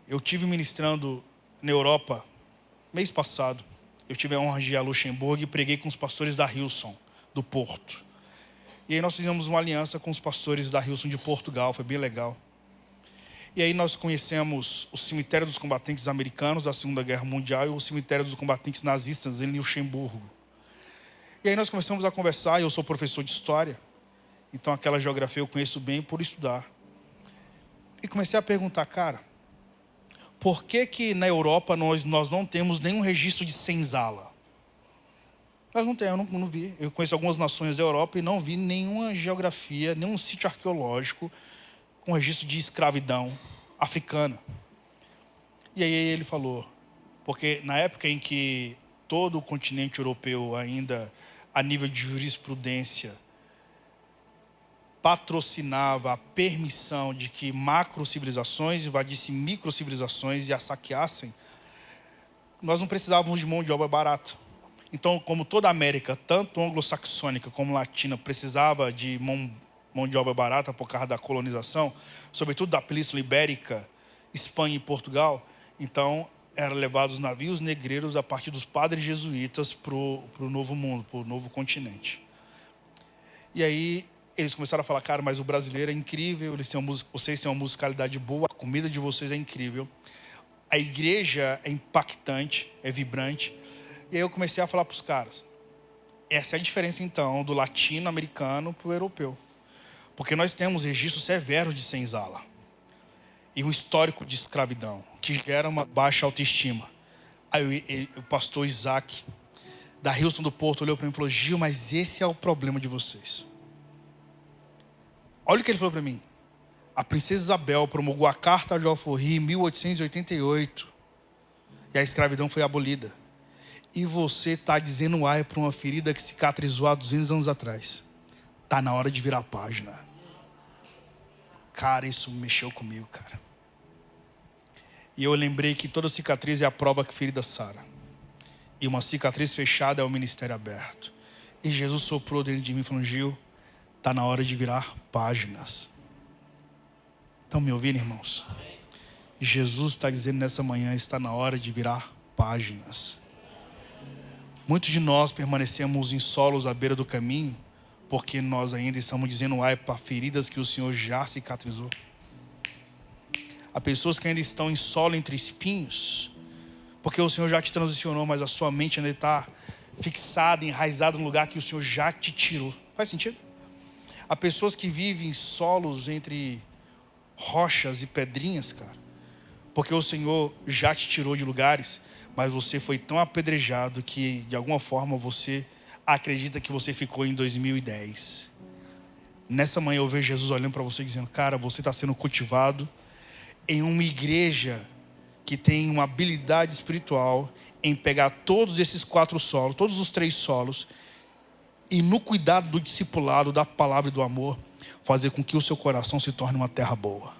Eu tive ministrando na Europa, mês passado. Eu tive a honra de ir a Luxemburgo e preguei com os pastores da Hillsong, do Porto. E aí nós fizemos uma aliança com os pastores da Hillsong de Portugal, foi bem legal. E aí nós conhecemos o cemitério dos combatentes americanos da Segunda Guerra Mundial e o cemitério dos combatentes nazistas em Luxemburgo. E aí nós começamos a conversar, eu sou professor de história, então aquela geografia eu conheço bem por estudar. E comecei a perguntar, cara, por que na Europa nós não temos nenhum registro de senzala? Nós não temos, eu não vi. Eu conheço algumas nações da Europa e não vi nenhuma geografia, nenhum sítio arqueológico com registro de escravidão africana. E aí ele falou, porque na época em que todo o continente europeu ainda, a nível de jurisprudência, patrocinava a permissão de que macro-civilizações invadissem micro-civilizações e a saqueassem, nós não precisávamos de mão de obra barata. Então, como toda a América, tanto anglo-saxônica como latina, precisava de mão de obra barata por causa da colonização, sobretudo da Península Ibérica, Espanha e Portugal, então eram levados navios negreiros a partir dos padres jesuítas para o novo mundo, para o novo continente. E aí eles começaram a falar, cara, mas o brasileiro é incrível, vocês têm uma musicalidade boa, a comida de vocês é incrível, a igreja é impactante, é vibrante. E aí eu comecei a falar para os caras, essa é a diferença então do latino-americano para o europeu. Porque nós temos registros severos de senzala e um histórico de escravidão, que gera uma baixa autoestima. Aí o pastor Isaac, da Hillsong do Porto, olhou para mim e falou, Gil, mas esse é o problema de vocês. Olha o que ele falou para mim. A princesa Isabel promulgou a Carta de Alforria em 1888 e a escravidão foi abolida. E você está dizendo ai para uma ferida que cicatrizou há 200 anos atrás. Está na hora de virar a página. Cara, isso mexeu comigo, cara. E eu lembrei que toda cicatriz é a prova que ferida sara. E uma cicatriz fechada é o ministério aberto. E Jesus soprou dentro de mim, falando, Gil, está na hora de virar páginas. Estão me ouvindo, irmãos? Jesus está dizendo nessa manhã, está na hora de virar páginas. Muitos de nós permanecemos em solos à beira do caminho, porque nós ainda estamos dizendo ai para feridas que o Senhor já cicatrizou. Há pessoas que ainda estão em solo entre espinhos, porque o Senhor já te transicionou, mas a sua mente ainda está fixada, enraizada no lugar que o Senhor já te tirou. Faz sentido? Há pessoas que vivem em solos entre rochas e pedrinhas, cara, porque o Senhor já te tirou de lugares, mas você foi tão apedrejado que de alguma forma você acredita que você ficou em 2010. Nessa manhã eu vejo Jesus olhando para você dizendo, cara, você está sendo cultivado em uma igreja que tem uma habilidade espiritual em pegar todos esses 4 solos, todos os 3 solos, e no cuidado do discipulado, da palavra e do amor, fazer com que o seu coração se torne uma terra boa.